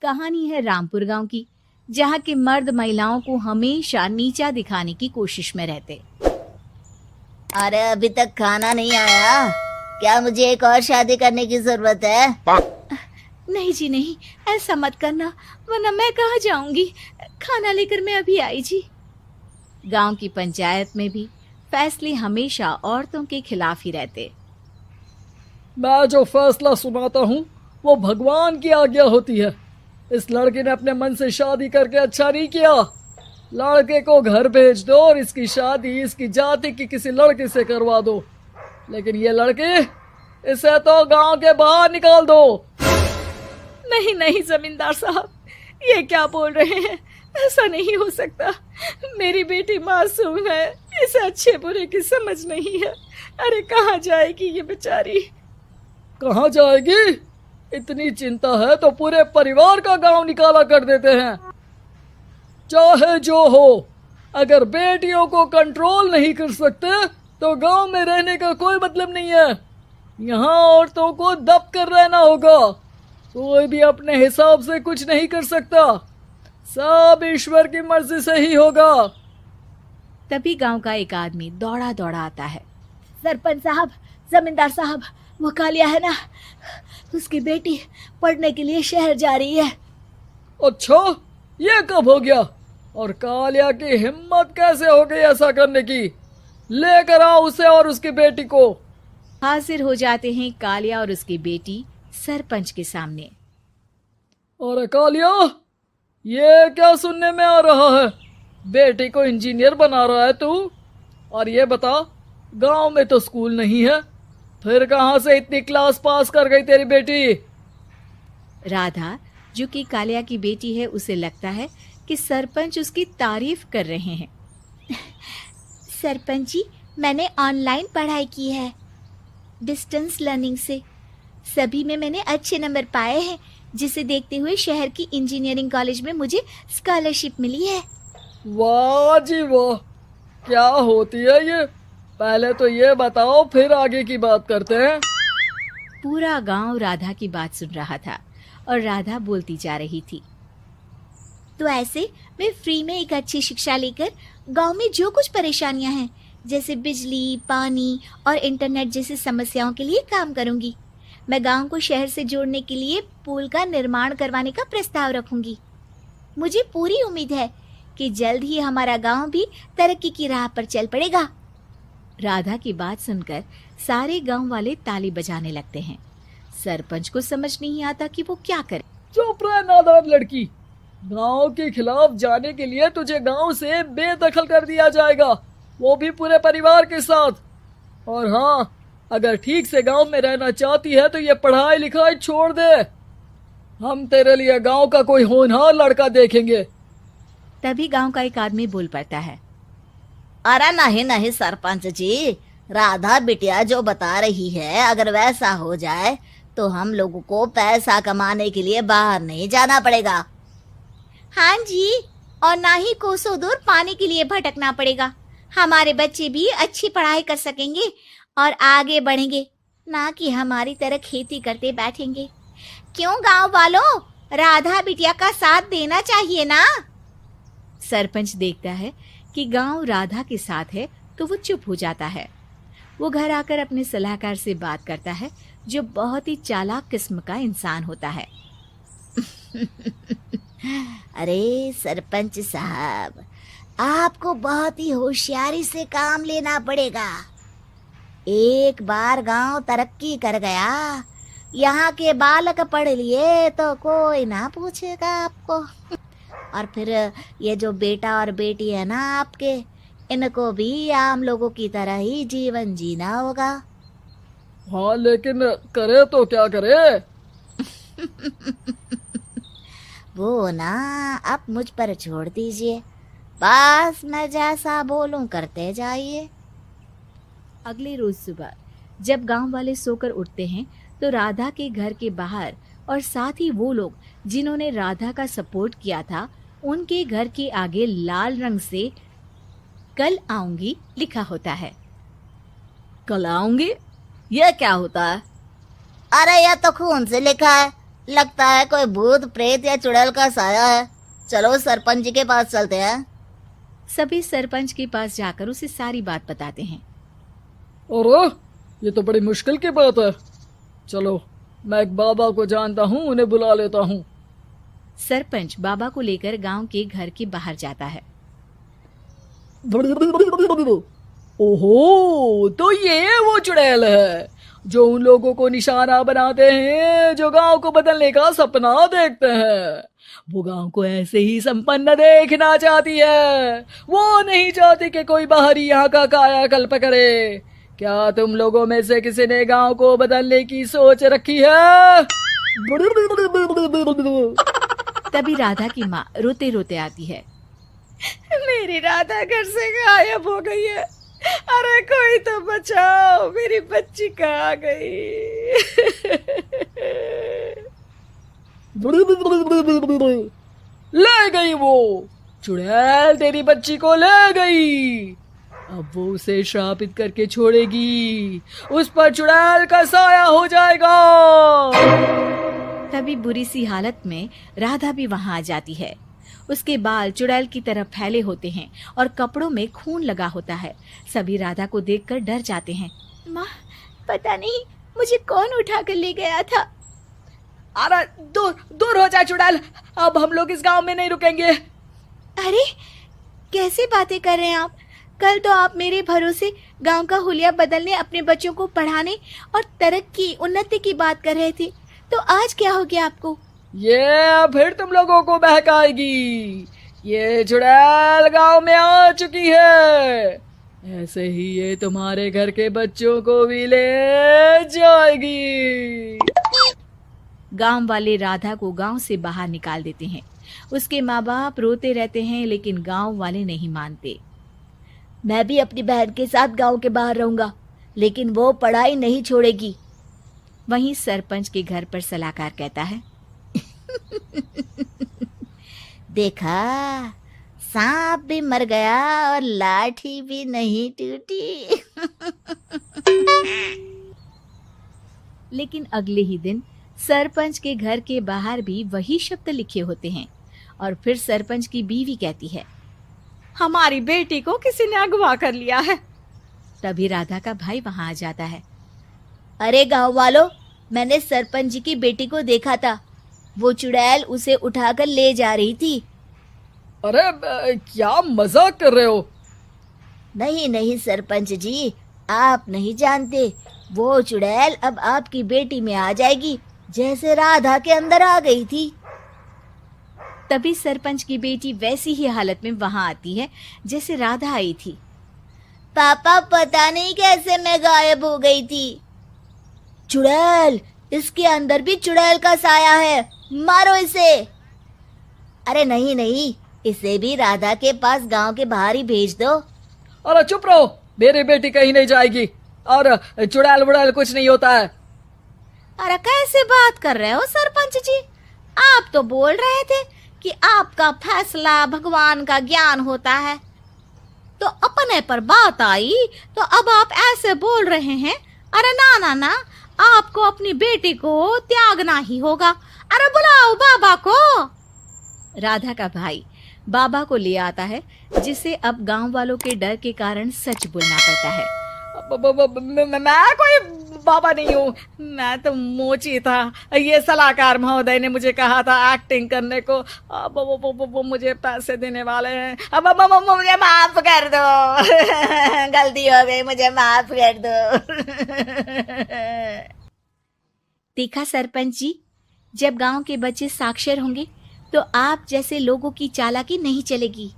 कहानी है रामपुर गांव की, जहां के मर्द महिलाओं को हमेशा नीचा दिखाने की कोशिश में रहते। अरे अभी तक खाना नहीं आया, क्या मुझे एक और शादी करने की जरूरत है? नहीं जी नहीं, ऐसा मत करना, वरना मैं कहाँ जाऊंगी। खाना लेकर मैं अभी आई जी। गांव की पंचायत में भी फैसले हमेशा औरतों के खिलाफ ही रहते। मैं जो फैसला सुनाता हूँ वो भगवान की आज्ञा होती है। इस लड़के ने अपने मन से शादी करके अच्छा नहीं किया। लड़के को घर भेज दो और इसकी शादी इसकी जाति की किसी लड़के से करवा दो, लेकिन ये लड़के, इसे तो गांव के बाहर निकाल दो। नहीं नहीं जमींदार साहब, ये क्या बोल रहे हैं? ऐसा नहीं हो सकता। मेरी बेटी मासूम है, इसे अच्छे बुरे की समझ नहीं है। अरे कहाँ जाएगी ये बेचारी? कहाँ जाएगी? इतनी चिंता है तो पूरे परिवार का गांव निकाला कर देते हैं। चाहे जो हो, अगर बेटियों को कंट्रोल नहीं कर सकते तो गांव में रहने का कोई मतलब नहीं है। यहाँ औरतों को दब कर रहना होगा। कोई भी अपने हिसाब से कुछ नहीं कर सकता, सब ईश्वर की मर्जी से ही होगा। तभी गांव का एक आदमी दौड़ा दौड़ा आता है। सरपंच साहब, जमींदार साहब, वो कालिया है ना, उसकी बेटी पढ़ने के लिए शहर जा रही है। अच्छा, ये कब हो गया? और कालिया की हिम्मत कैसे हो गई ऐसा करने की? लेकर आओ उसे और उसकी बेटी को। हाजिर हो जाते हैं कालिया और उसकी बेटी सरपंच के सामने। अरे कालिया, ये क्या सुनने में आ रहा है? बेटी को इंजीनियर बना रहा है तू? और ये बता, गांव में तो स्कूल नहीं है, फिर कहां से इतनी क्लास पास कर गई तेरी बेटी? राधा, जो कि कालिया की बेटी है, उसे लगता है कि सरपंच उसकी तारीफ कर रहे हैं। सरपंच जी, मैंने ऑनलाइन पढ़ाई की है, डिस्टेंस लर्निंग से। सभी में मैंने अच्छे नंबर पाए हैं, जिसे देखते हुए शहर की इंजीनियरिंग कॉलेज में मुझे स्कॉलरशिप मिली है। वाह जी वाह, क्या होती है ये? पहले तो ये बताओ, फिर आगे की बात करते हैं। पूरा गांव राधा की बात सुन रहा था और राधा बोलती जा रही थी। तो ऐसे मैं फ्री में एक अच्छी शिक्षा लेकर गांव में जो कुछ परेशानियां हैं, जैसे बिजली, पानी और इंटरनेट जैसी समस्याओं के लिए काम करूंगी। मैं गांव को शहर से जोड़ने के लिए पुल का निर्माण करवाने का प्रस्ताव रखूंगी। मुझे पूरी उम्मीद है कि जल्द ही हमारा गांव भी तरक्की की राह पर चल पड़ेगा। राधा की बात सुनकर सारे गांव वाले ताली बजाने लगते हैं। सरपंच को समझ नहीं आता कि वो क्या करे। चुप रह नादान लड़की, गांव के खिलाफ जाने के लिए तुझे गांव से बेदखल कर दिया जाएगा, वो भी पूरे परिवार के साथ। और हाँ, अगर ठीक से गांव में रहना चाहती है तो ये पढ़ाई लिखाई छोड़ दे। हम तेरे लिए गांव का कोई होनहार लड़का देखेंगे। तभी गांव का एक आदमी बोल पड़ता है। अरे नहीं नहीं सरपंच जी, राधा बिटिया जो बता रही है, अगर वैसा हो जाए तो हम लोगों को पैसा कमाने के लिए बाहर नहीं जाना पड़ेगा। हाँ जी, और ना ही कोसों दूर पानी के लिए भटकना पड़ेगा। हमारे बच्चे भी अच्छी पढ़ाई कर सकेंगे और आगे बढ़ेंगे, ना कि हमारी तरह खेती करते बैठेंगे। क्यों गांव वालों, राधा बिटिया का साथ देना चाहिए ना। सरपंच देखता है कि गांव राधा के साथ है तो वो चुप हो जाता है। वो घर आकर अपने सलाहकार से बात करता है, जो बहुत ही चालाक किस्म का इंसान होता है। अरे सरपंच साहब, आपको बहुत ही होशियारी से काम लेना पड़ेगा। एक बार गांव तरक्की कर गया, यहाँ के बालक पढ़ लिए तो कोई ना पूछेगा आपको। और फिर ये जो बेटा और बेटी है ना आपके, इनको भी आम लोगों की तरह ही जीवन जीना होगा। हाँ, लेकिन करे तो क्या करे? वो ना आप मुझ पर छोड़ दीजिए, बस मैं जैसा बोलूं करते जाइए। अगले रोज सुबह जब गांव वाले सोकर उठते हैं तो राधा के घर के बाहर और साथ ही वो लोग जिन्होंने राधा का सपोर्ट किया था, उनके घर के आगे लाल रंग से कल आऊंगी लिखा होता है। कल आऊंगी, ये क्या होता है? अरे यह तो खून से लिखा है, लगता है कोई भूत प्रेत या चुड़ैल का साया है। चलो सरपंच जी के पास चलते हैं। सभी सरपंच के पास जाकर उसे सारी बात बताते हैं। अरे ये तो बड़ी मुश्किल की बात है। चलो मैं एक बाबा को जानता हूँ, उन्हें बुला लेता हूँ। सरपंच बाबा को लेकर गांव के घर के बाहर जाता है। ओहो, तो ये वो चुड़ैल है जो उन लोगों को निशाना बनाते हैं जो गांव को बदलने का सपना देखते हैं। वो गांव को ऐसे ही संपन्न देखना चाहती है। वो नहीं चाहती कि कोई बाहरी यहाँ का कायाकल्प करे। क्या तुम लोगों में से किसी ने गांव को बदलने की सोच रखी है? तभी राधा की माँ रोते रोते आती है। मेरी राधा घर से गायब हो गई है। अरे कोई तो बचाओ, मेरी बच्ची कहाँ गई? ले गई वो चुड़ैल, तेरी बच्ची को ले गई। अब वो उसे श्रापित करके छोड़ेगी। उस पर चुड़ैल का साया हो जाएगा। तभी बुरी सी हालत में राधा भी वहां आ जाती है। उसके बाल चुड़ैल की तरह फैले होते हैं और कपड़ों में खून लगा होता है। सभी राधा को देखकर डर जाते हैं। माँ, पता नहीं मुझे कौन उठा कर ले गया था। अरे दूर दूर हो जा चुड़ैल, अब हम लोग इस गांव में नहीं रुकेंगे। अरे कैसे बातें कर रहे हैं आप? कल तो आप मेरे भरोसे गांव का हुलिया बदलने, अपने बच्चों को पढ़ाने और तरक्की उन्नति की बात कर रहे थे, तो आज क्या हो गया आपको? ये फिर तुम लोगों को बहकाएगी। ये चुड़ैल गांव में आ चुकी है। ऐसे ही ये तुम्हारे घर के बच्चों को भी ले जाएगी। गांव वाले राधा को गांव से बाहर निकाल देते हैं। उसके माँ बाप रोते रहते हैं, लेकिन गांव वाले नहीं मानते। मैं भी अपनी बहन के साथ गांव के बाहर रहूंगा, लेकिन वो पढ़ाई नहीं छोड़ेगी। वहीं सरपंच के घर पर सलाहकार कहता है। देखा, सांप भी मर गया और लाठी भी नहीं टूटी। लेकिन अगले ही दिन सरपंच के घर के बाहर भी वही शब्द लिखे होते हैं। और फिर सरपंच की बीवी कहती है, हमारी बेटी को किसी ने अगवा कर लिया है। तभी राधा का भाई वहां आ जाता है। अरे गांव वालों, मैंने सरपंच जी की बेटी को देखा था। वो चुड़ैल उसे उठाकर ले जा रही थी। अरे क्या मजाक कर रहे हो? नहीं नहीं सरपंच जी, आप नहीं जानते। वो चुड़ैल अब आपकी बेटी में आ जाएगी, जैसे राधा के अंदर आ गई थी। तभी सरपंच की बेटी वैसी ही हालत में वहां आती है जैसे राधा आई थी। पापा, पता नहीं कैसे मैं गायब हो गई थी। चुड़ैल, इसके अंदर भी चुड़ैल का साया है, मारो इसे। अरे नहीं नहीं, इसे भी राधा के पास गांव के बाहर ही भेज दो। अरे चुप रहो, मेरी बेटी कहीं नहीं जाएगी और चुड़ैल वुड़ैल कुछ नहीं होता है। अरे कैसे बात कर रहे हो सरपंच जी? आप तो बोल रहे थे कि आपका फैसला भगवान का ज्ञान होता है, तो अपने पर बात आई तो अब आप ऐसे बोल रहे हैं। अरे ना ना ना, आपको अपनी बेटी को त्यागना ही होगा। अरे बुलाओ बाबा को। राधा का भाई बाबा को ले आता है, जिसे अब गांव वालों के डर के कारण सच बोलना पड़ता है। मैं कोई बाबा नहीं हूँ, मैं तो मोची था। ये सलाहकार महोदय ने मुझे कहा था एक्टिंग करने को। अब वो मुझे पैसे देने वाले हैं। अब मुझे माफ कर दो। गलती हो गई, मुझे माफ कर दो। देखा सरपंच जी, जब गांव के बच्चे साक्षर होंगे तो आप जैसे लोगों की चालाकी नहीं चलेगी।